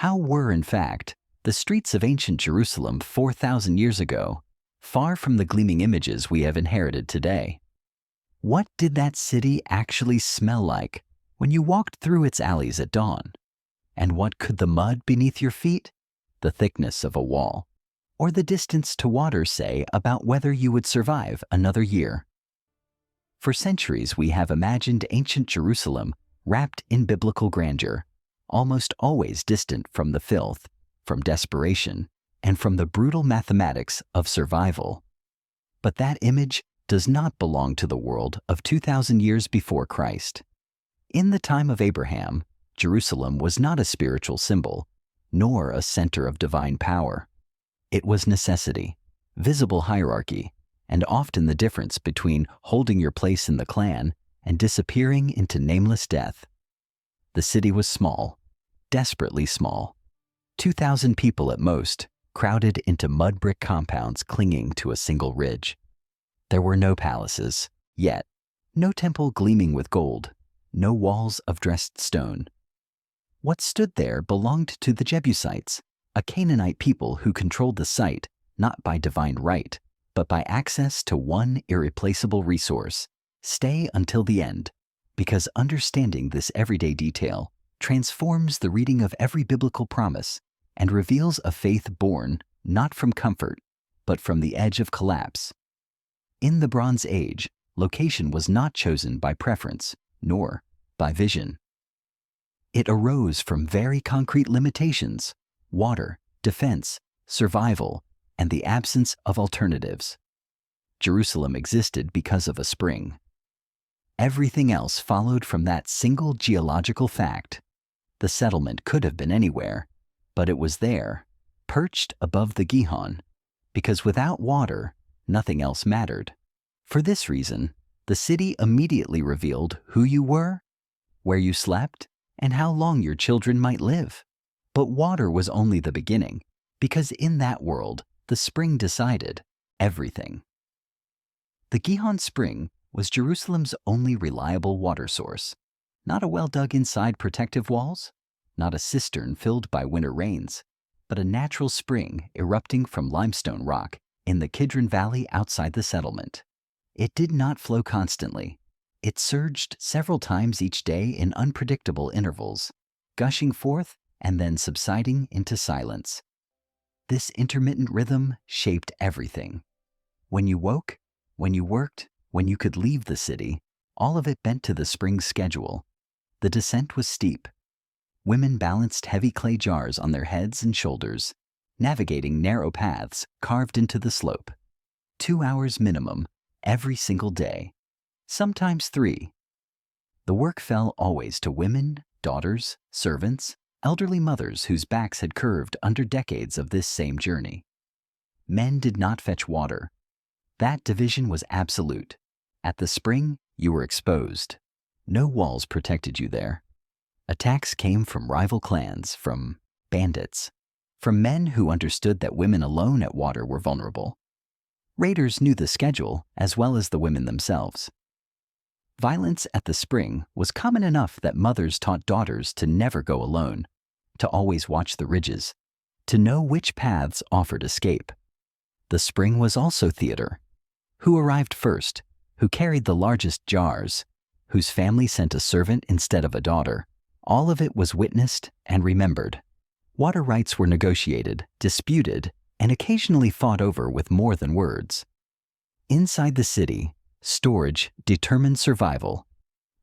How were, in fact, the streets of ancient Jerusalem 4,000 years ago, far from the gleaming images we have inherited today? What did that city actually smell like when you walked through its alleys at dawn? And what could the mud beneath your feet, the thickness of a wall, or the distance to water say about whether you would survive another year? For centuries, we have imagined ancient Jerusalem wrapped in biblical grandeur, almost always distant from the filth, from desperation, and from the brutal mathematics of survival. But that image does not belong to the world of 2,000 years before Christ. In the time of Abraham, Jerusalem was not a spiritual symbol, nor a center of divine power. It was necessity, visible hierarchy, and often the difference between holding your place in the clan and disappearing into nameless death. The city was small, desperately small. 2,000 people at most, crowded into mud brick compounds clinging to a single ridge. There were no palaces, yet, no temple gleaming with gold, no walls of dressed stone. What stood there belonged to the Jebusites, a Canaanite people who controlled the site not by divine right, but by access to one irreplaceable resource: stay until the end, because understanding this everyday detail transforms the reading of every biblical promise and reveals a faith born not from comfort, but from the edge of collapse. In the Bronze Age, location was not chosen by preference, nor by vision. It arose from very concrete limitations: water, defense, survival, and the absence of alternatives. Jerusalem existed because of a spring. Everything else followed from that single geological fact. The settlement could have been anywhere, but it was there, perched above the Gihon, because without water, nothing else mattered. For this reason, the city immediately revealed who you were, where you slept, and how long your children might live. But water was only the beginning, because in that world, the spring decided everything. The Gihon Spring was Jerusalem's only reliable water source. Not a well dug inside protective walls, not a cistern filled by winter rains, but a natural spring erupting from limestone rock in the Kidron Valley outside the settlement. It did not flow constantly. It surged several times each day in unpredictable intervals, gushing forth and then subsiding into silence. This intermittent rhythm shaped everything. When you woke, when you worked, when you could leave the city, all of it bent to the spring's schedule. The descent was steep. Women balanced heavy clay jars on their heads and shoulders, navigating narrow paths carved into the slope. 2 hours minimum, every single day, sometimes 3. The work fell always to women, daughters, servants, elderly mothers whose backs had curved under decades of this same journey. Men did not fetch water. That division was absolute. At the spring, you were exposed. No walls protected you there. Attacks came from rival clans, from bandits, from men who understood that women alone at water were vulnerable. Raiders knew the schedule as well as the women themselves. Violence at the spring was common enough that mothers taught daughters to never go alone, to always watch the ridges, to know which paths offered escape. The spring was also theater. Who arrived first? Who carried the largest jars? Whose family sent a servant instead of a daughter? All of it was witnessed and remembered. Water rights were negotiated, disputed, and occasionally fought over with more than words. Inside the city, storage determined survival.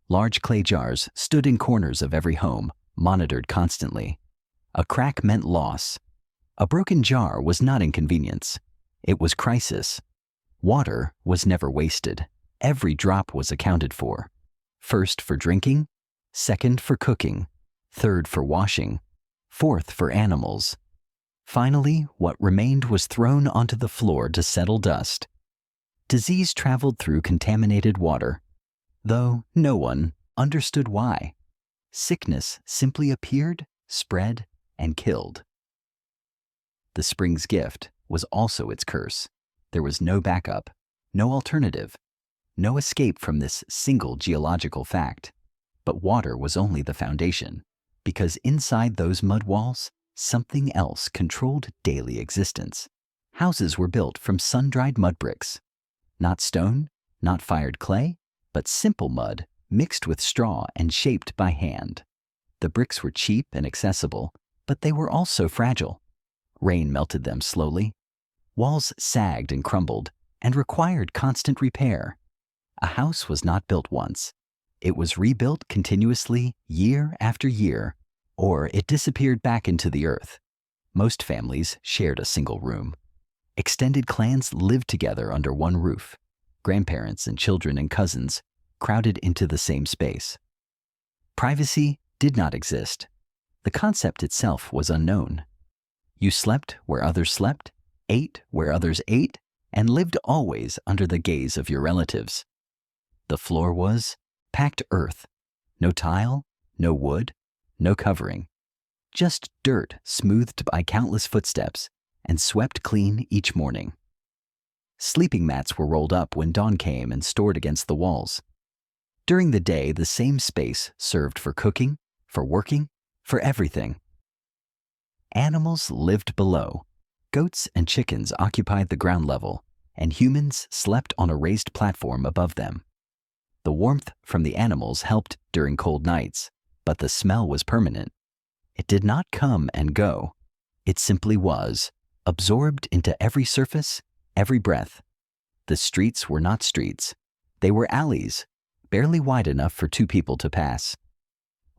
Large clay jars stood in corners of every home, monitored constantly. A crack meant loss. A broken jar was not inconvenience. It was crisis. Water was never wasted. Every drop was accounted for. First for drinking, second for cooking, third for washing, fourth for animals. Finally, what remained was thrown onto the floor to settle dust. Disease traveled through contaminated water, though no one understood why. Sickness simply appeared, spread, and killed. The spring's gift was also its curse. There was no backup, no alternative, no escape from this single geological fact. But water was only the foundation, because inside those mud walls something else controlled daily existence. Houses were built from sun-dried mud bricks. Not stone, not fired clay, but simple mud mixed with straw and shaped by hand. The bricks were cheap and accessible, but they were also fragile. Rain melted them slowly. Walls sagged and crumbled and required constant repair. A house was not built once. It was rebuilt continuously year after year, or it disappeared back into the earth. Most families shared a single room. Extended clans lived together under one roof. Grandparents and children and cousins crowded into the same space. Privacy did not exist. The concept itself was unknown. You slept where others slept, ate where others ate, and lived always under the gaze of your relatives. The floor was packed earth. No tile, no wood, no covering. Just dirt smoothed by countless footsteps and swept clean each morning. Sleeping mats were rolled up when dawn came and stored against the walls. During the day, the same space served for cooking, for working, for everything. Animals lived below. Goats and chickens occupied the ground level, and humans slept on a raised platform above them. The warmth from the animals helped during cold nights, but the smell was permanent. It did not come and go. It simply was, absorbed into every surface, every breath. The streets were not streets. They were alleys, barely wide enough for two people to pass.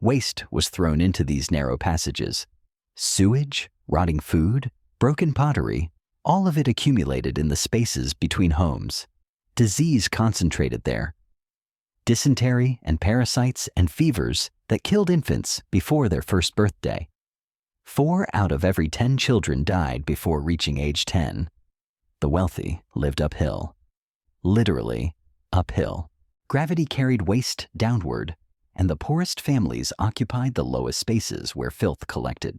Waste was thrown into these narrow passages. Sewage, rotting food, broken pottery, all of it accumulated in the spaces between homes. Disease concentrated there. Dysentery and parasites and fevers that killed infants before their first birthday. 4 out of every 10 children died before reaching age 10. The wealthy lived uphill. Literally, uphill. Gravity carried waste downward, and the poorest families occupied the lowest spaces where filth collected.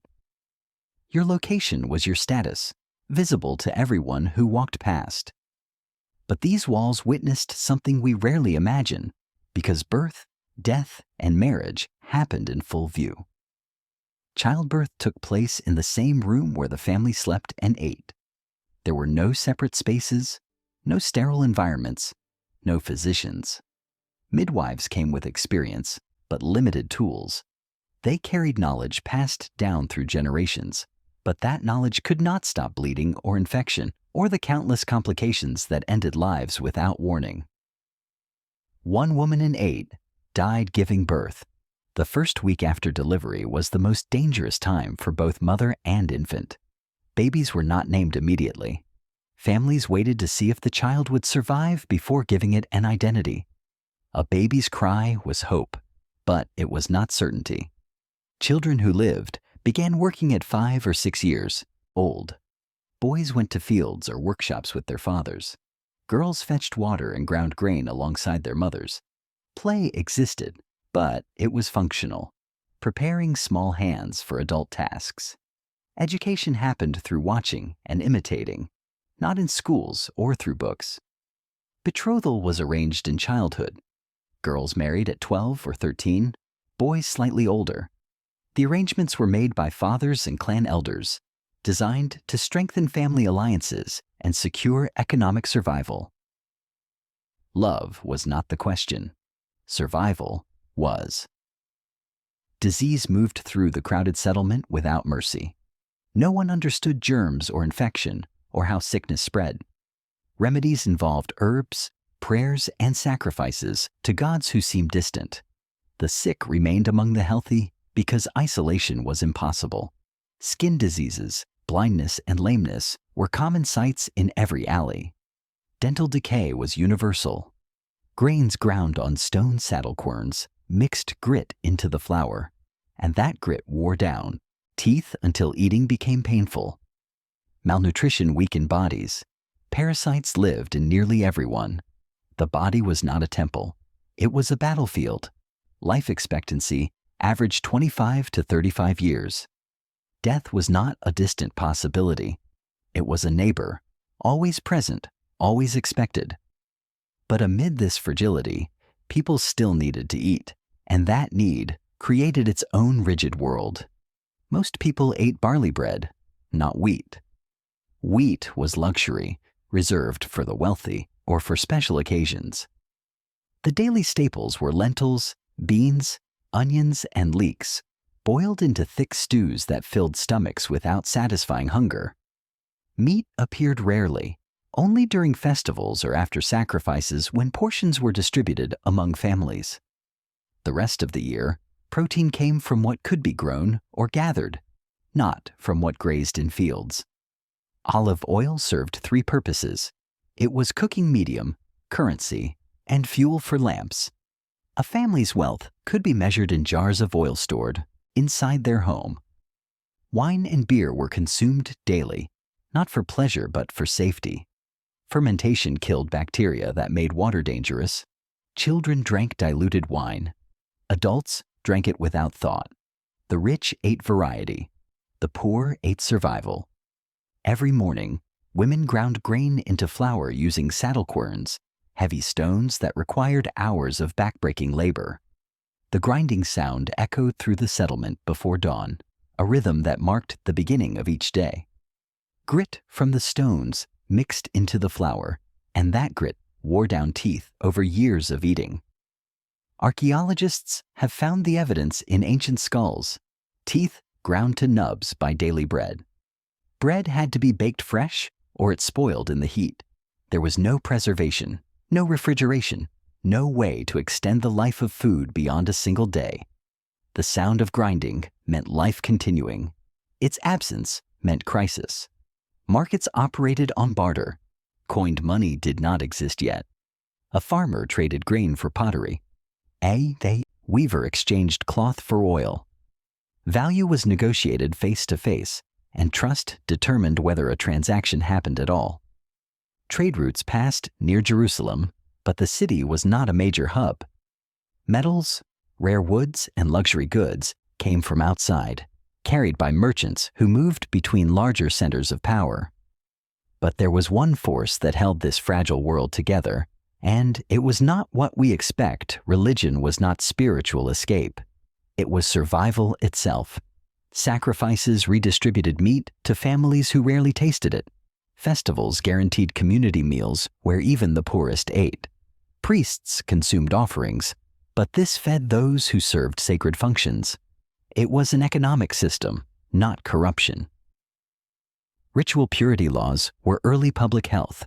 Your location was your status, visible to everyone who walked past. But these walls witnessed something we rarely imagine, because birth, death, and marriage happened in full view. Childbirth took place in the same room where the family slept and ate. There were no separate spaces, no sterile environments, no physicians. Midwives came with experience, but limited tools. They carried knowledge passed down through generations, but that knowledge could not stop bleeding or infection, or the countless complications that ended lives without warning. 1 woman in 8 died giving birth. The first week after delivery was the most dangerous time for both mother and infant. Babies were not named immediately. Families waited to see if the child would survive before giving it an identity. A baby's cry was hope, but it was not certainty. Children who lived began working at 5 or 6 years old. Boys went to fields or workshops with their fathers. Girls fetched water and ground grain alongside their mothers. Play existed, but it was functional, preparing small hands for adult tasks. Education happened through watching and imitating, not in schools or through books. Betrothal was arranged in childhood. Girls married at 12 or 13, boys slightly older. The arrangements were made by fathers and clan elders, designed to strengthen family alliances and secure economic survival. Love was not the question. Survival was. Disease moved through the crowded settlement without mercy. No one understood germs or infection or how sickness spread. Remedies involved herbs, prayers, and sacrifices to gods who seemed distant. The sick remained among the healthy because isolation was impossible. Skin diseases, blindness, and lameness were common sights in every alley. Dental decay was universal. Grains ground on stone saddle querns mixed grit into the flour, and that grit wore down teeth until eating became painful. Malnutrition weakened bodies. Parasites lived in nearly everyone. The body was not a temple. It was a battlefield. Life expectancy averaged 25 to 35 years. Death was not a distant possibility. It was a neighbor, always present, always expected. But amid this fragility, people still needed to eat, and that need created its own rigid world. Most people ate barley bread, not wheat. Wheat was luxury, reserved for the wealthy or for special occasions. The daily staples were lentils, beans, onions, and leeks, boiled into thick stews that filled stomachs without satisfying hunger. Meat appeared rarely, only during festivals or after sacrifices when portions were distributed among families. The rest of the year, protein came from what could be grown or gathered, not from what grazed in fields. Olive oil served three purposes. It was cooking medium, currency, and fuel for lamps. A family's wealth could be measured in jars of oil stored inside their home. Wine and beer were consumed daily, not for pleasure but for safety. Fermentation killed bacteria that made water dangerous. Children drank diluted wine. Adults drank it without thought. The rich ate variety. The poor ate survival. Every morning, women ground grain into flour using saddle querns, heavy stones that required hours of backbreaking labor. The grinding sound echoed through the settlement before dawn, a rhythm that marked the beginning of each day. Grit from the stones mixed into the flour, and that grit wore down teeth over years of eating. Archaeologists have found the evidence in ancient skulls, teeth ground to nubs by daily bread. Bread had to be baked fresh or it spoiled in the heat. There was no preservation, no refrigeration, no way to extend the life of food beyond a single day. The sound of grinding meant life continuing. Its absence meant crisis. Markets operated on barter. Coined money did not exist yet. A farmer traded grain for pottery. A weaver exchanged cloth for oil. Value was negotiated face to face, and trust determined whether a transaction happened at all. Trade routes passed near Jerusalem, but the city was not a major hub. Metals, rare woods, and luxury goods came from outside, carried by merchants who moved between larger centers of power. But there was one force that held this fragile world together, and it was not what we expect. Religion was not spiritual escape. It was survival itself. Sacrifices redistributed meat to families who rarely tasted it. Festivals guaranteed community meals where even the poorest ate. Priests consumed offerings, but this fed those who served sacred functions. It was an economic system, not corruption. Ritual purity laws were early public health.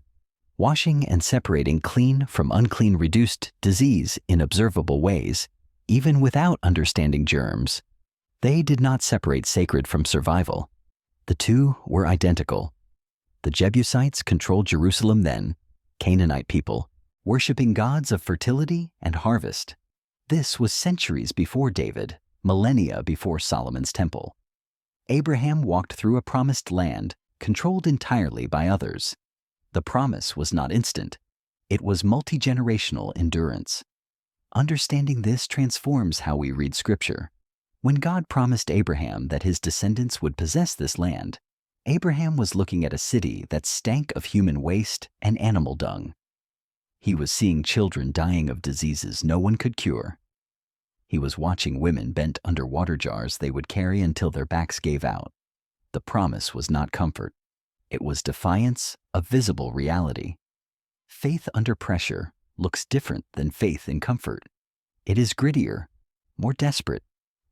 Washing and separating clean from unclean reduced disease in observable ways, even without understanding germs. They did not separate sacred from survival. The two were identical. The Jebusites controlled Jerusalem then, Canaanite people, worshiping gods of fertility and harvest. This was centuries before David, millennia before Solomon's temple. Abraham walked through a promised land, controlled entirely by others. The promise was not instant. It was multi-generational endurance. Understanding this transforms how we read Scripture. When God promised Abraham that his descendants would possess this land, Abraham was looking at a city that stank of human waste and animal dung. He was seeing children dying of diseases no one could cure. He was watching women bent under water jars they would carry until their backs gave out. The promise was not comfort. It was defiance of visible reality. Faith under pressure looks different than faith in comfort. It is grittier, more desperate,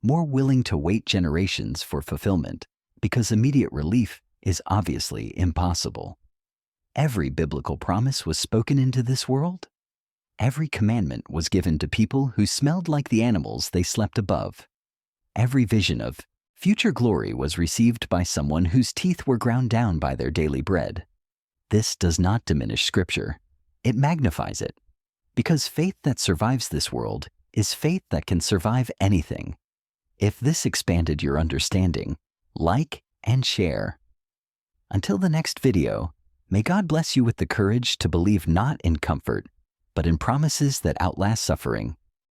more willing to wait generations for fulfillment because immediate relief is obviously impossible. Every biblical promise was spoken into this world. Every commandment was given to people who smelled like the animals they slept above. Every vision of future glory was received by someone whose teeth were ground down by their daily bread. This does not diminish Scripture. It magnifies it. Because faith that survives this world is faith that can survive anything. If this expanded your understanding, like and share. Until the next video, may God bless you with the courage to believe not in comfort, but in promises that outlast suffering.